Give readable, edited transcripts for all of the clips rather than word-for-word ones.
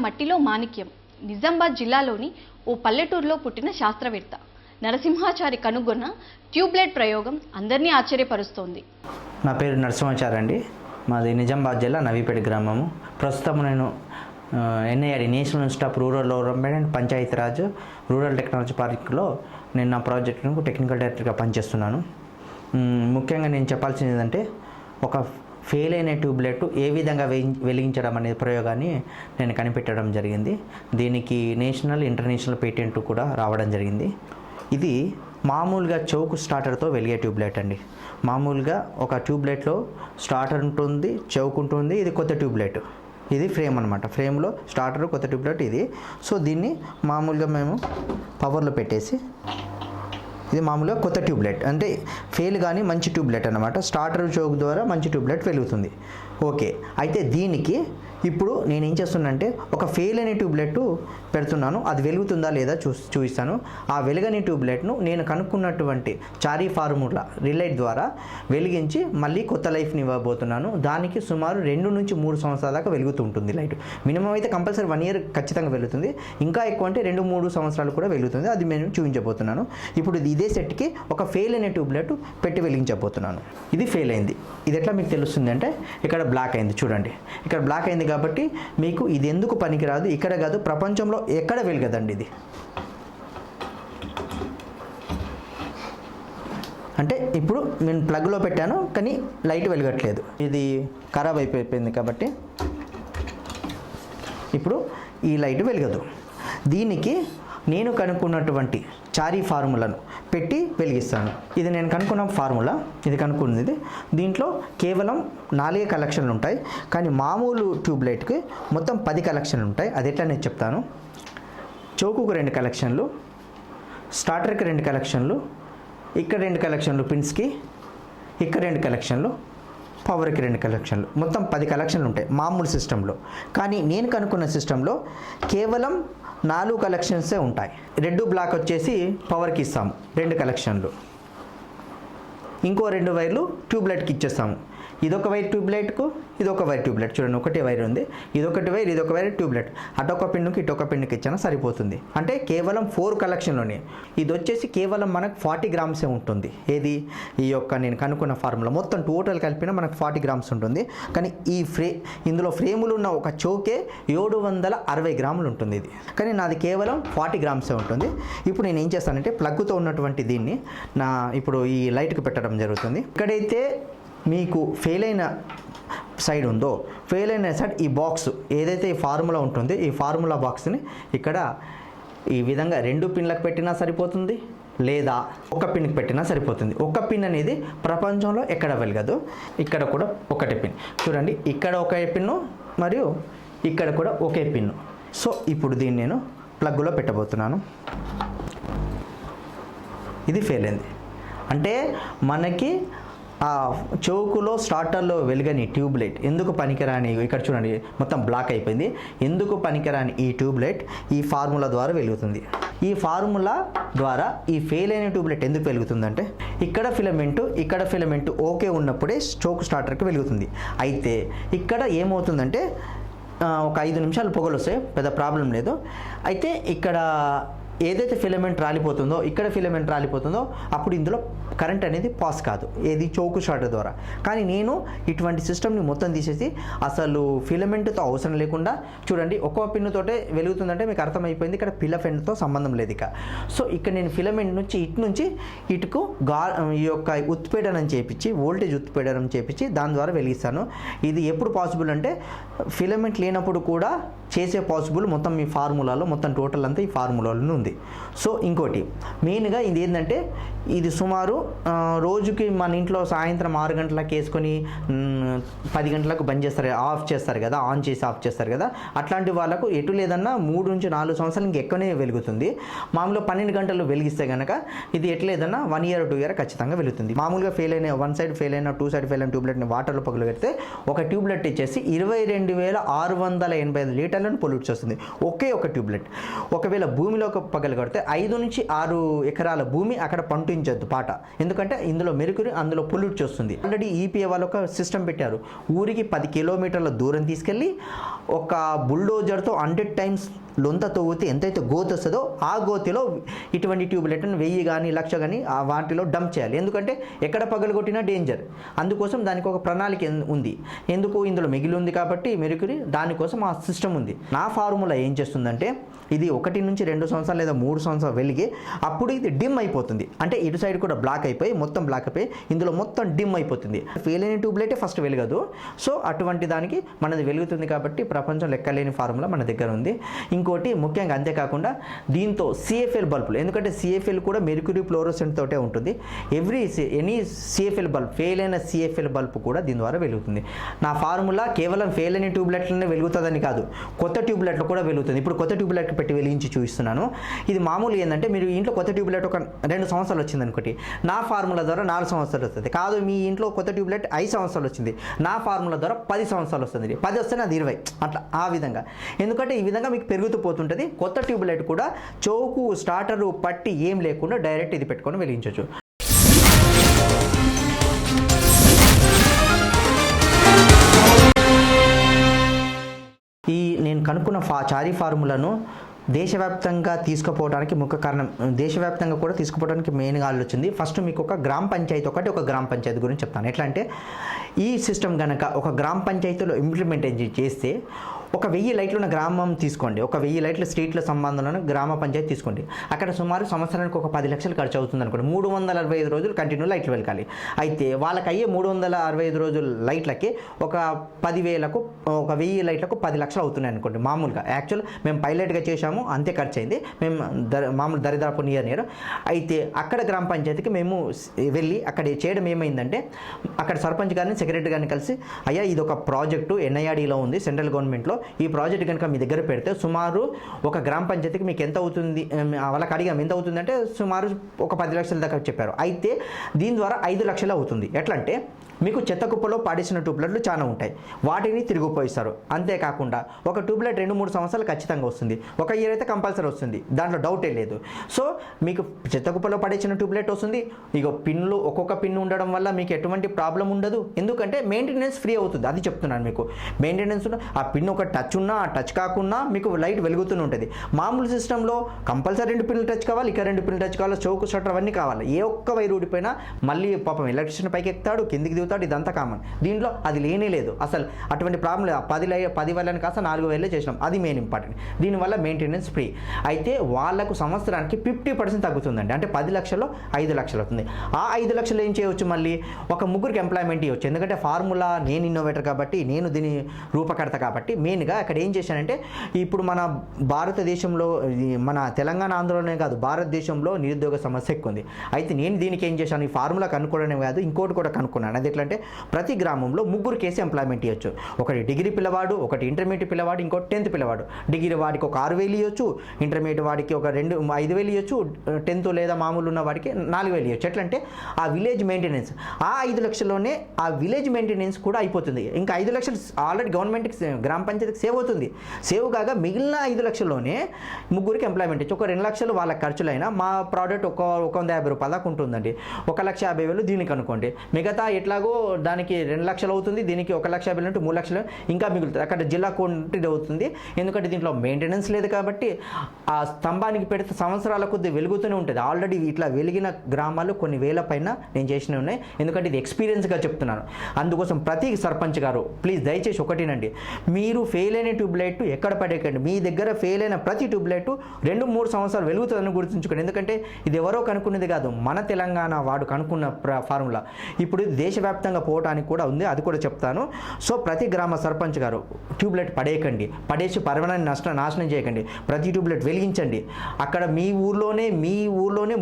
మట్టిలో మాణిక్యం. నిజామాబాద్ జిల్లాలోని ఓ పల్లెటూరులో పుట్టిన శాస్త్రవేత్త నరసింహాచారి కనుగొన్న ట్యూబ్లైట్ ప్రయోగం అందరినీ ఆశ్చర్యపరుస్తోంది. నా పేరు నరసింహాచారి అండి. మాది నిజామాబాద్ జిల్లా నవీపేట గ్రామము. ప్రస్తుతం నేను NIRD national institute of rural development and Panchayati Raj rural technology పార్క్లో నేను నా ప్రాజెక్టును టెక్నికల్ డైరెక్టర్గా పనిచేస్తున్నాను. ముఖ్యంగా నేను చెప్పాల్సింది ఏంటంటే, ఒక ఫెయిల్ అయిన ట్యూబ్లైట్ ఏ విధంగా వెలిగించడం అనే ప్రయోగాన్ని నేను కనిపెట్టడం జరిగింది. దీనికి నేషనల్ ఇంటర్నేషనల్ పేటెంట్ కూడా రావడం జరిగింది. ఇది మామూలుగా చౌక్ స్టార్టర్తో వెలిగే ట్యూబ్లైట్ అండి. మామూలుగా ఒక ట్యూబ్లైట్లో స్టార్టర్ ఉంటుంది, చౌక్ ఉంటుంది. ఇది కొత్త ట్యూబ్లైట్, ఇది ఫ్రేమ్ అనమాట. ఫ్రేమ్లో స్టార్టర్, కొత్త ట్యూబ్లైట్ ఇది. సో దీన్ని మామూలుగా మేము పవర్లో పెట్టేసి, ఇది మామూలుగా కొత్త ట్యూబ్లైట్ అంటే ఫెయిల్ కానీ మంచి ట్యూబ్లైట్ అనమాట. స్టార్టర్ చౌక్ ద్వారా మంచి ట్యూబ్లైట్ వెలుగుతుంది. ఓకే, అయితే దీనికి ఇప్పుడు నేను ఏం చేస్తున్నానంటే, ఒక ఫెయిల్ అనే ట్యూబ్లైట్ పెడుతున్నాను. అది వెలుగుతుందా లేదా చూపిస్తాను. ఆ వెలుగని ట్యూబ్లైట్ను నేను కనుక్కున్నటువంటి చారీ ఫార్ములా రిలైట్ ద్వారా వెలిగించి మళ్ళీ కొత్త లైఫ్ని ఇవ్వబోతున్నాను. దానికి సుమారు 2 నుంచి 3 సంవత్సరాల దాకా వెలుగుతూ ఉంటుంది లైట్. మినిమం అయితే కంపల్సరీ 1 ఇయర్ ఖచ్చితంగా వెలుగుతుంది. ఇంకా ఎక్కువ అంటే 2-3 సంవత్సరాలు కూడా వెలుగుతుంది. అది నేను చూపించబోతున్నాను. ఇప్పుడు ఇదే సెట్కి ఒక ఫెయిల్ అనే ట్యూబ్లైట్ పెట్టి వెలిగించబోతున్నాను. ఇది ఫెయిల్ అయింది. ఇది ఎట్లా మీకు తెలుస్తుంది అంటే, ఇక్కడ బ్లాక్ అయింది చూడండి. ఇక్కడ బ్లాక్ అయింది కాబట్టి మీకు ఇది ఎందుకు పనికిరాదు, ఇక్కడ కాదు ప్రపంచంలో ఎక్కడ వెలగదండి ఇది. అంటే ఇప్పుడు నేను ప్లగ్లో పెట్టాను కానీ లైట్ వెలగట్లేదు. ఇది ఖరాబ్ అయిపోయింది కాబట్టి ఇప్పుడు ఈ లైట్ వెలగదు. దీనికి నేను కనుక్కున్నటువంటి చారీ ఫార్ములాను పెట్టి వెలిగిస్తాను. ఇది నేను కనుక్కున్న ఫార్ములా, ఇది కనుక్కున్నది. దీంట్లో కేవలం 4 కలెక్షన్లు ఉంటాయి, కానీ మామూలు ట్యూబ్లైట్కి మొత్తం 10 కలెక్షన్లు ఉంటాయి. అది ఎట్లా నేను చెప్తాను. చౌకుకు 2 కలెక్షన్లు, స్టార్టర్కి 2 కలెక్షన్లు, ఇక్కడ 2 కలెక్షన్లు పిన్స్కి, ఇక్కడ 2 కలెక్షన్లు, పవర్కి 2 కలెక్షన్లు, మొత్తం 10 కలెక్షన్లు ఉంటాయి మామూలు సిస్టంలో. కానీ నేను కనుక్కున్న సిస్టంలో కేవలం 4 కలెక్షన్సే ఉంటాయి. రెడ్ బ్లాక్ వచ్చేసి పవర్కి ఇస్తాము 2 కలెక్షన్లు, ఇంకో 2 వైర్లు ట్యూబ్లైట్కి ఇచ్చేస్తాము. ఇదొక వైర్ ట్యూబ్లైట్కు, ఇదొక వైర్ ట్యూబ్లైట్. చూడండి, ఒకటే వైర్ ఉంది. ఇదొకటి వైర్, ఇదొక వైర్ ట్యూబ్లైట్. అటొక పిన్నుకి ఇటొక పిన్నుకి ఇచ్చినా సరిపోతుంది. అంటే కేవలం 4 కలెక్షన్లోనే. ఇది వచ్చేసి కేవలం మనకు 40 గ్రామ్సే ఉంటుంది. ఏది ఈ యొక్క నేను కనుక్కున్న ఫార్ములా మొత్తం టోటల్ కలిపినా మనకు 40 గ్రామ్స్ ఉంటుంది. కానీ ఈ ఇందులో ఫ్రేములు ఉన్న ఒక చౌకే 760 గ్రాములు ఉంటుంది ఇది. కానీ నాది కేవలం 40 గ్రామ్సే ఉంటుంది. ఇప్పుడు నేను ఏం చేస్తానంటే, ప్లగ్తో ఉన్నటువంటి దీన్ని ఇప్పుడు ఈ లైట్కి పెట్టడం జరుగుతుంది. ఇక్కడైతే మీకు ఫెయిల్ అయిన సైడ్ ఉందో, ఫెయిల్ అయిన సైడ్ ఈ బాక్స్ ఏదైతే ఈ ఫార్ములా ఉంటుందో, ఈ ఫార్ములా బాక్స్ని ఇక్కడ ఈ విధంగా 2 పిన్లకు పెట్టినా సరిపోతుంది, లేదా ఒక పిన్కి పెట్టినా సరిపోతుంది. ఒక పిన్ అనేది ప్రపంచంలో ఎక్కడ వెలగదు. ఇక్కడ కూడా ఒకటే పిన్. చూడండి, ఇక్కడ ఒకే పిన్ను మరియు ఇక్కడ కూడా ఒకే పిన్ను. సో ఇప్పుడు దీన్ని నేను ప్లగ్లో పెట్టబోతున్నాను. ఇది ఫెయిల్ అయింది. అంటే మనకి ఆ చౌకులో స్టార్టర్లో వెలుగని ట్యూబ్లైట్ ఎందుకు పనికిరాని, ఇక్కడ చూడండి మొత్తం బ్లాక్ అయిపోయింది. ఎందుకు పనికిరాని ఈ ట్యూబ్లైట్ ఈ ఫార్ములా ద్వారా వెలుగుతుంది. ఈ ఫార్ములా ద్వారా ఈ ఫెయిల్ అయిన ట్యూబ్లైట్ ఎందుకు వెలుగుతుందంటే, ఇక్కడ ఫిలమెంట్ ఓకే ఉన్నప్పుడే చౌక్ స్టార్టర్కి వెలుగుతుంది. అయితే ఇక్కడ ఏమవుతుందంటే, ఒక 5 నిమిషాలు పొగలు వస్తాయి, పెద్ద ప్రాబ్లం లేదు. అయితే ఇక్కడ ఏదైతే ఫిలమెంట్ రాలిపోతుందో, ఇక్కడ ఫిలమెంట్ రాలిపోతుందో, అప్పుడు ఇందులో కరెంట్ అనేది పాస్ కాదు, ఏది చౌకు స్టార్టర్ ద్వారా. కానీ నేను ఇటువంటి సిస్టమ్ని మొత్తం తీసేసి అసలు ఫిలమెంట్తో అవసరం లేకుండా, చూడండి ఒక్కో పిన్నుతోటే వెలుగుతుందంటే మీకు అర్థమైపోయింది, ఇక్కడ ఫిలమెంట్తో సంబంధం లేదు ఇక. సో ఇక్కడ నేను ఫిలమెంట్ నుంచి ఇటుకు ఈ యొక్క ఉత్పీడనం చేపించి, వోల్టేజ్ ఉత్పీడనం చేపించి దాని ద్వారా వెలిగిస్తాను. ఇది ఎప్పుడు పాసిబుల్ అంటే, ఫిలమెంట్ లేనప్పుడు కూడా చేసే పాసిబుల్. మొత్తం ఈ ఫార్ములాలో మొత్తం టోటల్ అంతా ఈ ఫార్ములాలో ఉంది. సో ఇంకోటి మెయిన్గా ఇది ఏంటంటే, ఇది సుమారు రోజుకి మన ఇంట్లో సాయంత్రం 6 గంటలకు వేసుకొని 10 గంటలకు బంద్ చేస్తారు, ఆఫ్ చేస్తారు కదా, ఆన్ చేసి ఆఫ్ చేస్తారు కదా. అట్లాంటి వాళ్ళకు ఎటు లేదన్నా 3 నుంచి 4 సంవత్సరాలు ఇంకెక్కువనే వెలుగుతుంది. మామూలుగా 12 గంటలు వెలిగిస్తే కనుక ఇది ఎట్లేదన్నా 1 ఇయర్ 2 ఇయర్ ఖచ్చితంగా వెలుగుతుంది. మామూలుగా ఫెయిల్ అయిన 1 సైడ్ ఫెయిల్ అయిన 2 సైడ్ ఫెయిల్ అయిన ట్యూబ్లైట్ని వాటర్లో పగలు పెడితే ఒక ట్యూబ్లైట్ ఇచ్చేసి 22,685 లీటర్లు దానిలో పొల్యూట్ చేస్తుంది. ఒకే ఒక ట్యూబ్లెట్ ఒకవేళ భూమిలో పగలగొడితే 5 నుంచి 6 ఎకరాల భూమి అక్కడ పండించొద్దు పాట, ఎందుకంటే ఇందులో మెరుకురి అందులో పొల్యూట్ చేస్తుంది. ఆల్రెడీ ఈపీఏ వాళ్ళు ఒక సిస్టమ్ పెట్టారు. ఊరికి 10 కిలోమీటర్ల దూరం తీసుకెళ్ళి ఒక బుల్డోజర్తో 100 టైమ్స్ లొంత తవ్వితే ఎంతైతే గోతి వస్తుందో ఆ గోతిలో ఇటువంటి ట్యూబ్లెట్ని 1000 కానీ 1,00,000 కానీ ఆ వాటిలో డంప్ చేయాలి. ఎందుకంటే ఎక్కడ పగలగొట్టినా డేంజర్. అందుకోసం దానికి ఒక ప్రణాళిక ఉంది. ఎందుకు ఇందులో మిగిలి ఉంది కాబట్టి మెరుకురి, దానికోసం ఆ సిస్టమ్ ఉంది. నా ఫార్ములా ఏం చేస్తుందంటే ఇది 1 నుంచి 2 సంవత్సరాలు లేదా 3 సంవత్సరాలు వెలిగి అప్పుడు ఇది డిమ్ అయిపోతుంది. అంటే ఇటు సైడ్ కూడా బ్లాక్ అయిపోయి మొత్తం బ్లాక్ అయిపోయి ఇందులో మొత్తం డిమ్ అయిపోతుంది. ఫెయిల్ అయిన ట్యూబ్లైటే ఫస్ట్ వెలగదు. సో అటువంటి దానికి మనది వెలుగుతుంది కాబట్టి ప్రపంచం లెక్కలేని ఫార్ములా మన దగ్గర ఉంది. ఇంకోటి ముఖ్యంగా అంతేకాకుండా దీంతో సిఎఫ్ఎల్ బల్బులు, ఎందుకంటే సిఎఫ్ఎల్ కూడా మెర్క్యూరీ ఫ్లోరోసెంట్ తోటే ఉంటుంది. ఎనీ సిఎఫ్ఎల్ బల్బ్, ఫెయిల్ అయిన సిఎఫ్ఎల్ బల్బ్ కూడా దీని ద్వారా వెలుగుతుంది. నా ఫార్ములా కేవలం ఫెయిల్ అయిన ట్యూబ్లైట్లనే వెలుగుతుందని కాదు, కొత్త ట్యూబ్లైట్లు కూడా వెలుగుతుంది. ఇప్పుడు కొత్త ట్యూబ్లైట్ పెట్టి వెలిగించి చూపిస్తున్నాను. ఇది మామూలు ఏంటంటే మీరు ఇంట్లో కొత్త ట్యూబ్లైట్ ఒక 2 సంవత్సరాలు వచ్చింది అనుకోండి, నా ఫార్ములా ద్వారా 4 సంవత్సరాలు వస్తుంది. కాదు మీ ఇంట్లో కొత్త ట్యూబ్లైట్ 5 సంవత్సరాలు వచ్చింది, నా ఫార్ములా ద్వారా 10 సంవత్సరాలు వస్తుంది. 10 వస్తేనే అది 20, అట్లా ఆ విధంగా. ఎందుకంటే ఈ విధంగా మీకు పెరుగుతూ పోతుంటుంది. కొత్త ట్యూబ్లైట్ కూడా చౌకు స్టార్టరు పట్టి ఏం లేకుండా డైరెక్ట్ ఇది పెట్టుకొని వెలిగించవచ్చు. ఈ నేను కనుక్కున్న చారీ ఫార్ములాను దేశవ్యాప్తంగా తీసుకుపోవడానికి ముఖ్య కారణం, దేశవ్యాప్తంగా కూడా తీసుకుపోవడానికి మెయిన్గా ఆలోచించింది. ఫస్ట్ మీకు ఒక గ్రామ పంచాయతీ ఒక గ్రామ పంచాయతీ గురించి చెప్తాను. ఎట్లా అంటే ఈ సిస్టమ్ కనుక ఒక గ్రామ పంచాయతీలో ఇంప్లిమెంట్ చేస్తే ఒక 1000 లైట్లు ఉన్న గ్రామం తీసుకోండి, ఒక 1000 లైట్ల స్ట్రీట్ల సంబంధంలో గ్రామ పంచాయతీ తీసుకోండి. అక్కడ సుమారు సంవత్సరానికి ఒక 10 లక్షలు ఖర్చు అవుతుంది అనుకోండి. 365 రోజులు కంటిన్యూ లైట్లు వెలగాలి. అయితే వాళ్ళకి అయ్యే 365 రోజుల లైట్లకి ఒక 10,000కు ఒక 1000 లైట్లకు 10 లక్షలు అవుతున్నాయి అనుకోండి. మామూలుగా యాక్చువల్ మేము పైలట్గా చేశాము, అంతే ఖర్చు అయింది. మేము మామూలు దరిదాపు నియర్. అయితే అక్కడ గ్రామ పంచాయతీకి మేము వెళ్ళి అక్కడ చేయడం ఏమైందంటే అక్కడ సర్పంచ్ గారిని సెక్రటరీ గారిని కలిసి, అయ్యా ఇది ఒక ప్రాజెక్టు ఎన్ఐఆర్డీలో ఉంది సెంట్రల్ గవర్నమెంట్లో, ఈ ప్రాజెక్ట్ కనుక మీ దగ్గర పెడితే సుమారు ఒక గ్రామ పంచాయతీకి మీకు ఎంత అవుతుంది, వాళ్ళకి అడిగాము ఎంత అవుతుంది అంటే సుమారు ఒక 10 లక్షల దాకా చెప్పారు. అయితే దీని ద్వారా 5 లక్షలు అవుతుంది. ఎట్లా అంటే మీకు చెత్త కుప్పలో పాడేసిన ట్యూబ్లైట్లు చాలా ఉంటాయి, వాటిని తిరిగి ఉపయోగిస్తారు. అంతేకాకుండా ఒక ట్యూబ్లైట్ 2-3 సంవత్సరాలు ఖచ్చితంగా వస్తుంది, ఒక ఇయర్ అయితే కంపల్సరీ వస్తుంది, దాంట్లో డౌటే లేదు. సో మీకు చెత్త కుప్పలో పడేసిన ట్యూబ్లైట్ వస్తుంది. ఇక పిన్లు ఒక్కొక్క పిన్ ఉండడం వల్ల మీకు ఎటువంటి ప్రాబ్లం ఉండదు, ఎందుకంటే మెయింటెనెన్స్ ఫ్రీ అవుతుంది. అది చెప్తున్నాను మీకు. మెయింటెనెన్స్ ఆ పిన్ ఒక టచ్ ఉన్నా టచ్ కాకున్నా మీకు లైట్ వెలుగుతూనే ఉంటుంది. మామూలు సిస్టంలో కంపల్సరీ 2 పిన్లు టచ్ కావాలి, ఇక 2 పిన్లు టచ్ కావాలి, చౌకు షట్టర్ అవన్నీ కావాలి. ఏ ఒక్క వైర్ ఊడిపోయినా మళ్ళీ పాపం ఎలక్ట్రిషియన్ పైకి ఎక్కుతాడు, కిందికి దిగుతాడు, ఇదంతా కామన్. దీంట్లో అది లేనే లేదు అసలు, అటువంటి ప్రాబ్లం లేదు. 10 వేలని కాస్త 4 వేలే చేసినాం, అది మెయిన్ ఇంపార్టెంట్. దీనివల్ల మెయింటెనెన్స్ ఫ్రీ. అయితే వాళ్ళకు సంవత్సరానికి 50% తగ్గుతుందండి. అంటే 10 లక్షల్లో 5 లక్షలు అవుతుంది. ఆ 5 లక్షలు ఏం చేయవచ్చు, మళ్ళీ ఒక 3 ఎంప్లాయ్మెంట్ ఇవ్వచ్చు. ఎందుకంటే ఫార్ములా నేను ఇన్నోవేటర్ కాబట్టి, నేను దీని రూపకర్త కాబట్టి మెయిన్గా అక్కడ ఏం చేశానంటే, ఇప్పుడు మన భారతదేశంలో మన తెలంగాణ ఆంధ్రలోనే కాదు భారతదేశంలో నిరుద్యోగ సమస్య ఎక్కువ ఉంది. అయితే నేను దీనికి ఏం చేశాను, ఈ ఫార్ములా కనుక్కోవడమే కాదు ఇంకోటి కూడా కనుక్కున్నాను. అది ఎట్లా అంటే ప్రతి గ్రామంలో 3 కేసు ఎంప్లాయ్మెంట్ ఇవ్వచ్చు. ఒకటి డిగ్రీ పిల్లవాడు, ఒకటి ఇంటర్మీడియట్ పిల్లవాడు, ఇంకోటి 10th పిల్లవాడు. డిగ్రీ వాడికి ఒక 6,000 ఇవ్వచ్చు, ఇంటర్మీడియట్ వాడికి ఒక 5,000 ఇవ్వచ్చు, 10th లేదా మామూలు ఉన్న వాడికి 4,000 ఇవ్వచ్చు. ఎట్లా అంటే ఆ విలేజ్ మెయింటెనెన్స్ ఆ 5 లక్షల్లోనే ఆ విలేజ్ మెయింటెనెన్స్ కూడా అయిపోతుంది. ఇంకా 5 లక్షలు ఆల్రెడీ గవర్నమెంట్కి గ్రామ పంచాయతీకి సేవ్ అవుతుంది. సేవ్ కాగా మిగిలిన 5 లక్షల్లోనే 3కి ఎంప్లాయ్మెంట్ ఇచ్చి ఒక 2 లక్షలు వాళ్ళ ఖర్చులైనా మా ప్రోడక్ట్ ఒక 150 రూపాయల దాకా ఉంటుందండి. 1,50,000 దీనికి అనుకోండి. మిగతా ఎట్లాగో దానికి 2 లక్షలు అవుతుంది, దీనికి 1,50,000 అంటే 3 లక్షలు ఇంకా మిగులుతుంది. అక్కడ జిల్లా కోటి అవుతుంది. ఎందుకంటే దీంట్లో మెయింటెనెన్స్ లేదు కాబట్టి ఆ స్తంభానికి పెడితే సంవత్సరాల కొద్ది వెలుగుతూనే ఉంటుంది. ఆల్రెడీ ఇట్లా వెలిగిన గ్రామాలు కొన్ని వేల పైన నేను చేసినవి ఉన్నాయి. ఎందుకంటే ఇది ఎక్స్పీరియన్స్గా చెప్తున్నాను. అందుకోసం ప్రతి సర్పంచ్ గారు ప్లీజ్ దయచేసి ఒకటేనండి, మీరు ఫెయిల్ అయిన ట్యూబ్లైట్ ఎక్కడ పడేకండి. మీ దగ్గర ఫెయిల్ అయిన ప్రతి ట్యూబ్లైట్ 2-3 సంవత్సరాలు వెలుగుతుందని గుర్తుంచుకోండి. ఎందుకంటే ఇది ఎవరో కనుక్కునేది కాదు, మన తెలంగాణ వాడు కనుక్కున్న ఫార్ములా. ఇప్పుడు దేశవ్యాప్తంగా పోవడానికి కూడా ఉంది, అది కూడా చెప్తాను. సో ప్రతి గ్రామ సర్పంచ్ గారు ట్యూబ్లైట్ పడేయకండి, పడేసి పర్మనెంట్ నాశనం చేయకండి. ప్రతి ట్యూబ్లైట్ వెలిగించండి. అక్కడ మీ ఊర్లోనే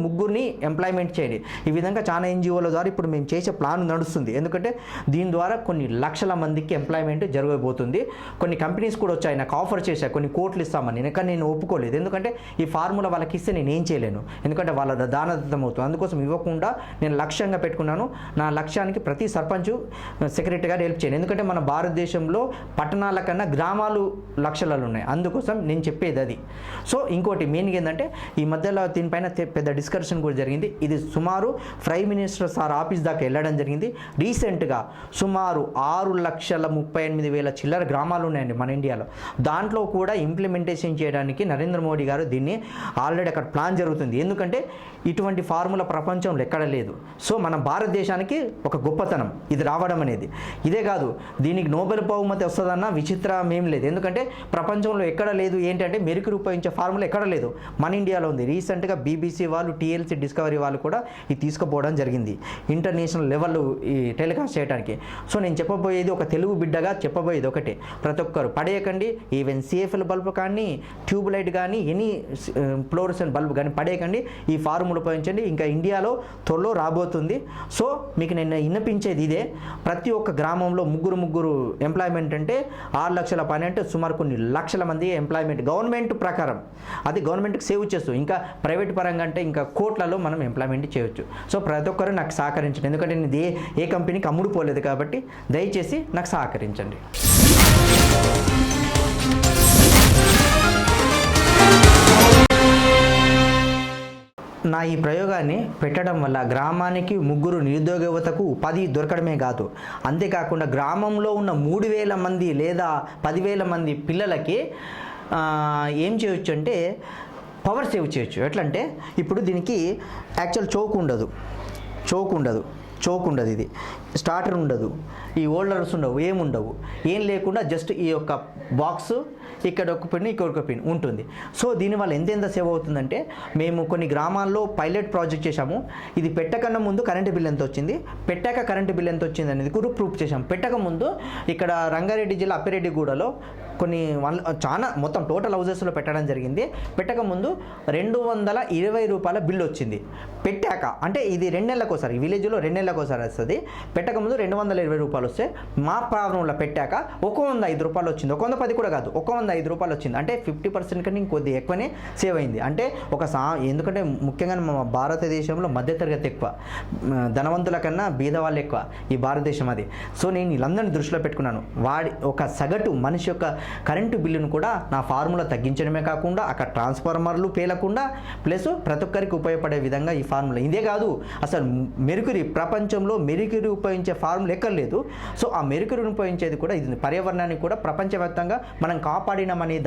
3ని ఎంప్లాయ్మెంట్ చేయండి. ఈ విధంగా చాలా ఎన్జిఓల ద్వారా ఇప్పుడు మేము చేసే ప్లాన్ నడుస్తుంది. ఎందుకంటే దీని ద్వారా కొన్ని లక్షల మందికి ఎంప్లాయ్మెంట్ జరగబోతుంది. కొన్ని కంపెనీస్ కూడా వచ్చాయి, నాకు ఆఫర్ చేశాయి కొన్ని కోట్లు ఇస్తామని, కానీ నేను ఒప్పుకోలేదు. ఎందుకంటే ఈ ఫార్ములా వాళ్ళకి ఇస్తే నేను ఏం చేయలేను, ఎందుకంటే వాళ్ళ దానదత్తం అవుతుంది. అందుకోసం ఇవ్వకుండా నేను లక్ష్యంగా పెట్టుకున్నాను. నా లక్ష్యానికి ప్రతి ప్రతి సర్పంచ్ సెక్రటరీ గారు హెల్ప్ చేయండి. ఎందుకంటే మన భారతదేశంలో పట్టణాల కన్నా గ్రామాలు లక్షలలో ఉన్నాయి. అందుకోసం నేను చెప్పేది అది. సో ఇంకోటి మెయిన్గా ఏంటంటే ఈ మధ్యలో దీనిపైన పెద్ద డిస్కషన్ కూడా జరిగింది. ఇది సుమారు ప్రైమ్ మినిస్టర్ సార్ ఆఫీస్ దాకా వెళ్ళడం జరిగింది. రీసెంట్గా సుమారు 6,38,000 చిల్లర గ్రామాలు ఉన్నాయండి మన ఇండియాలో. దాంట్లో కూడా ఇంప్లిమెంటేషన్ చేయడానికి నరేంద్ర మోడీ గారు దీన్ని ఆల్రెడీ అక్కడ ప్లాన్ జరుగుతుంది. ఎందుకంటే ఇటువంటి ఫార్ములా ప్రపంచంలో ఎక్కడ లేదు. సో మన భారతదేశానికి ఒక గొప్పతనం ఇది రావడం అనేది. ఇదే కాదు, దీనికి నోబెల్ బహుమతి వస్తుందన్న విచిత్రం ఏం లేదు. ఎందుకంటే ప్రపంచంలో ఎక్కడ లేదు. ఏంటంటే మెరుకురు ఉపయోగించే ఫార్ములా ఎక్కడ లేదు, మన ఇండియాలో ఉంది. రీసెంట్గా BBC వాళ్ళు, TLC డిస్కవరీ వాళ్ళు కూడా ఇది తీసుకుపోవడం జరిగింది ఇంటర్నేషనల్ లెవెల్ ఈ టెలికాస్ట్ చేయడానికి. సో నేను చెప్పబోయేది ఒక తెలుగు బిడ్డగా చెప్పబోయేది ఒకటే, ప్రతి ఒక్కరు పడేయకండి. ఈవెన్ CFL బల్బ్ కానీ, ట్యూబ్ లైట్ కానీ, ఎనీ ఫ్లోరసెంట్ బల్బ్ కానీ పడేయకండి. ఈ ఫార్ములా ఉపయోగించండి. ఇంకా ఇండియాలో త్వరలో రాబోతుంది. సో మీకు నేను విన్నపించేది ఇదే, ప్రతి ఒక్క గ్రామంలో ముగ్గురు ఎంప్లాయ్మెంట్ అంటే 6 లక్షల పని అంటే సుమారు కొన్ని లక్షల మంది ఎంప్లాయ్మెంట్ గవర్నమెంట్ ప్రకారం, అది గవర్నమెంట్కి సేవ్ చేస్తూ, ఇంకా ప్రైవేట్ పరంగా అంటే ఇంకా కోట్లలో మనం ఎంప్లాయ్మెంట్ చేయొచ్చు. సో ప్రతి ఒక్కరు నాకు సహకరించండి. ఎందుకంటే నేను ఏ కంపెనీకి అమ్ముడుపోలేదు కాబట్టి దయచేసి నాకు సహకరించండి. నా ఈ ప్రయోగాన్ని పెట్టడం వల్ల గ్రామానికి 3 నిరుద్యోగ యువతకు ఉపాధి దొరకడమే కాదు, అంతేకాకుండా గ్రామంలో ఉన్న 3,000 మంది లేదా 10,000 మంది పిల్లలకి ఏం చేయొచ్చు అంటే పవర్ సేవ్ చేయొచ్చు. ఎట్లంటే ఇప్పుడు దీనికి యాక్చువల్ చౌక్ ఉండదు, ఇది స్టార్టర్ ఉండదు, ఈ హోల్డర్స్ ఉండవు, ఏం లేకుండా జస్ట్ ఈ యొక్క బాక్స్ ఇక్కడ ఒక పిన్, ఇక్కడ ఒక పిన్ ఉంటుంది. సో దీనివల్ల ఎంత సేవ్ అవుతుందంటే, మేము కొన్ని గ్రామాల్లో పైలట్ ప్రాజెక్ట్ చేశాము. ఇది పెట్టకన్నా ముందు కరెంటు బిల్ ఎంత వచ్చింది, పెట్టాక కరెంటు బిల్ ఎంత వచ్చింది అనేది కూడా ప్రూఫ్ చేశాం. పెట్టక ముందు ఇక్కడ రంగారెడ్డి జిల్లా అప్పిరెడ్డిగూడలో కొన్ని చాలా మొత్తం టోటల్ హౌజెస్లో పెట్టడం జరిగింది. పెట్టక ముందు 220 రూపాయల బిల్లు వచ్చింది. పెట్టాక అంటే ఇది 2 నెలలకు ఒకసారి, ఈ విలేజ్లో 2 నెలలకు ఒకసారి వస్తుంది. పెట్టక ముందు 220 రూపాయలు వస్తే మా ప్రాబ్లంలో పెట్టాక 105 రూపాయలు వచ్చింది. 110 కూడా కాదు, 105 రూపాయలు వచ్చింది. అంటే 50% కన్నా ఇంకొద్ది ఎక్కువనే సేవ్ అయింది. అంటే ఎందుకంటే ముఖ్యంగా మా భారతదేశంలో మధ్యతరగతి ఎక్కువ, ధనవంతుల కన్నా బీదవాళ్ళు ఎక్కువ ఈ భారతదేశం అది. సో నేను వీళ్ళందరినీ దృష్టిలో పెట్టుకున్నాను. ఒక సగటు మనిషి యొక్క కరెంటు బిల్లును కూడా నా ఫార్ములా తగ్గించడమే కాకుండా అక్కడ ట్రాన్స్ఫార్మర్లు పేలకుండా ప్లస్ ప్రతి ఒక్కరికి ఉపయోగపడే విధంగా ఈ ఫార్ములా. ఇదే కాదు, అసలు ప్రపంచంలో మెరుకురి ఉపయోగించే ఫార్ములా ఎక్కడ లేదు. సో ఆ మెరుకురిని ఉపయోగించేది కూడా ఇది పర్యావరణాన్ని కూడా ప్రపంచవ్యాప్తంగా మనం కాపాడినామని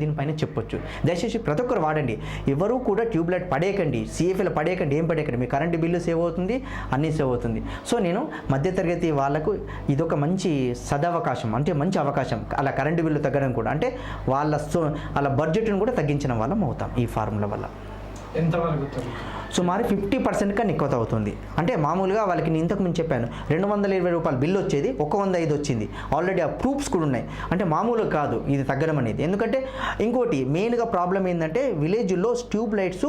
దీనిపైన చెప్పొచ్చు. దయచేసి ప్రతి ఒక్కరు వాడండి. ఎవరు కూడా ట్యూబ్లైట్ పడేయకండి, CFL పడేయకండి, ఏం పడేయకండి. మీ కరెంటు బిల్లు సేవ్ అవుతుంది, అన్నీ సేవ్ అవుతుంది. సో నేను మధ్యతరగతి వాళ్ళకు ఇదొక మంచి సదవకాశం, అంటే మంచి అవకాశం. అలా కరెంటు బిల్లు తగ్గడం కూడా, అంటే వాళ్ళ బడ్జెట్ను కూడా తగ్గించిన వాళ్ళం అవుతాం ఈ ఫార్ములా వల్ల. ఎంతవరకు సుమారు 50% కన్నా ఎక్కువ అవుతుంది. అంటే మామూలుగా వాళ్ళకి నేను ఇంతకు ముందు చెప్పాను 220 రూపాయలు బిల్లు వచ్చేది, 105 వచ్చింది. ఆల్రెడీ ఆ ప్రూఫ్స్ కూడా ఉన్నాయి. అంటే మామూలుగా కాదు ఇది తగ్గడం అనేది. ఎందుకంటే ఇంకోటి మెయిన్గా ప్రాబ్లం ఏంటంటే విలేజ్లో ట్యూబ్ లైట్స్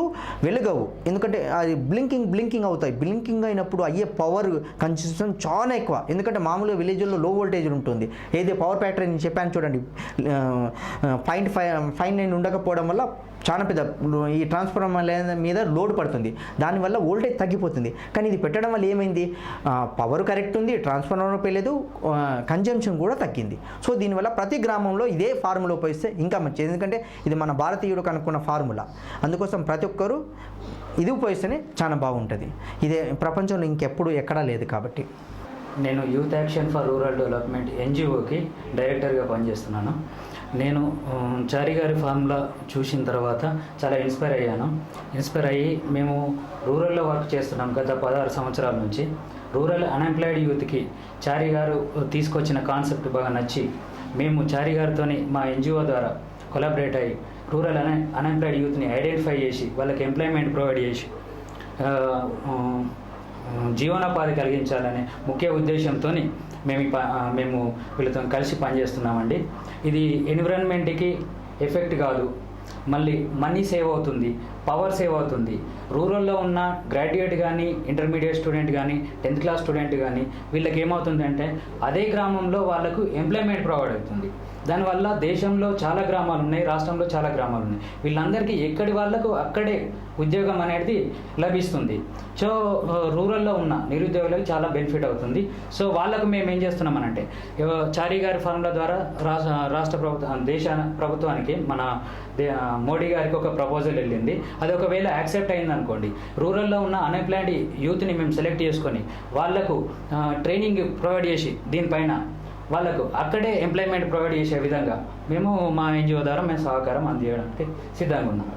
వెలుగవు. ఎందుకంటే అది బ్లింకింగ్ అవుతాయి. బ్లింకింగ్ అయినప్పుడు అయ్యే పవర్ కన్సంప్షన్ చాలా ఎక్కువ. ఎందుకంటే మామూలుగా విలేజ్లో లో వోల్టేజ్ ఉంటుంది. ఏదో పవర్ ఫ్యాక్టర్ నేను చెప్పాను చూడండి, 0.59 ఉండకపోవడం వల్ల చాలా పెద్ద ఈ ట్రాన్స్ఫార్మర్ మీద లోడ్ పడుతుంది. దానివల్ల వోల్టేజ్ తగ్గిపోతుంది. కానీ ఇది పెట్టడం వల్ల ఏమైంది, పవర్ కరెక్ట్ ఉంది, ట్రాన్స్ఫార్మర్ పెళ్ళలేదు, కన్జంప్షన్ కూడా తగ్గింది. సో దీనివల్ల ప్రతి గ్రామంలో ఇదే ఫార్ములా ఉపయోగిస్తే ఇంకా మంచిది. ఎందుకంటే ఇది మన భారతీయుడు కనుక్కున్న ఫార్ములా. అందుకోసం ప్రతి ఒక్కరూ ఇది ఉపయోగిస్తేనే చాలా బాగుంటుంది. ఇదే ప్రపంచంలో ఇంకెప్పుడు ఎక్కడా లేదు కాబట్టి. నేను youth action for rural development NGOకి డైరెక్టర్గా పనిచేస్తున్నాను. నేను చారి గారి ఫార్ములా చూసిన తర్వాత చాలా ఇన్స్పైర్ అయ్యి మేము రూరల్లో వర్క్ చేస్తున్నాం గత 16 సంవత్సరాల నుంచి. రూరల్ అన్ఎంప్లాయిడ్ యూత్కి చారి గారు తీసుకొచ్చిన కాన్సెప్ట్ బాగా నచ్చి మేము చారి గారితో మా NGO ద్వారా కొలాబరేట్ అయ్యి రూరల్ అన్ఎంప్లాయిడ్ యూత్ని ఐడెంటిఫై చేసి వాళ్ళకి ఎంప్లాయ్మెంట్ ప్రొవైడ్ చేసి జీవనోపాధి కలిగించాలనే ముఖ్య ఉద్దేశంతో మేము వీళ్ళతో కలిసి పనిచేస్తున్నామండి. ఇది ఎన్విరాన్మెంట్కి ఎఫెక్ట్ కాదు, మళ్ళీ మనీ సేవ్ అవుతుంది, పవర్ సేవ్ అవుతుంది. రూరల్లో ఉన్న గ్రాడ్యుయేట్ కానీ, ఇంటర్మీడియట్ స్టూడెంట్ కానీ, 10th క్లాస్ స్టూడెంట్ కానీ వీళ్ళకి ఏమవుతుందంటే అదే గ్రామంలో వాళ్ళకు ఎంప్లాయ్మెంట్ ప్రొవైడ్ అవుతుంది. దానివల్ల దేశంలో చాలా గ్రామాలు ఉన్నాయి, రాష్ట్రంలో చాలా గ్రామాలు ఉన్నాయి. వీళ్ళందరికీ ఎక్కడి వాళ్ళకు అక్కడే ఉద్యోగం అనేది లభిస్తుంది. సో రూరల్లో ఉన్న నిరుద్యోగులకు చాలా బెనిఫిట్ అవుతుంది. సో వాళ్ళకు మేము ఏం చేస్తున్నామనంటే చారీ గారి ఫార్ములా ద్వారా రాష్ట్ర ప్రభుత్వానికి మన మోడీ గారికి ఒక ప్రపోజల్ వెళ్ళింది. అది ఒకవేళ యాక్సెప్ట్ అయిందనుకోండి, రూరల్లో ఉన్న అన్ఎంప్లాయిడ్ యూత్ని మేము సెలెక్ట్ చేసుకొని వాళ్లకు ట్రైనింగ్ ప్రొవైడ్ చేసి దీనిపైన వాళ్ళకు అక్కడే ఎంప్లాయ్మెంట్ ప్రొవైడ్ చేసే విధంగా మేము మా ఎన్జిఓ ద్వారా మేము సహకారం అందించడానికి సిద్ధంగా ఉన్నాం.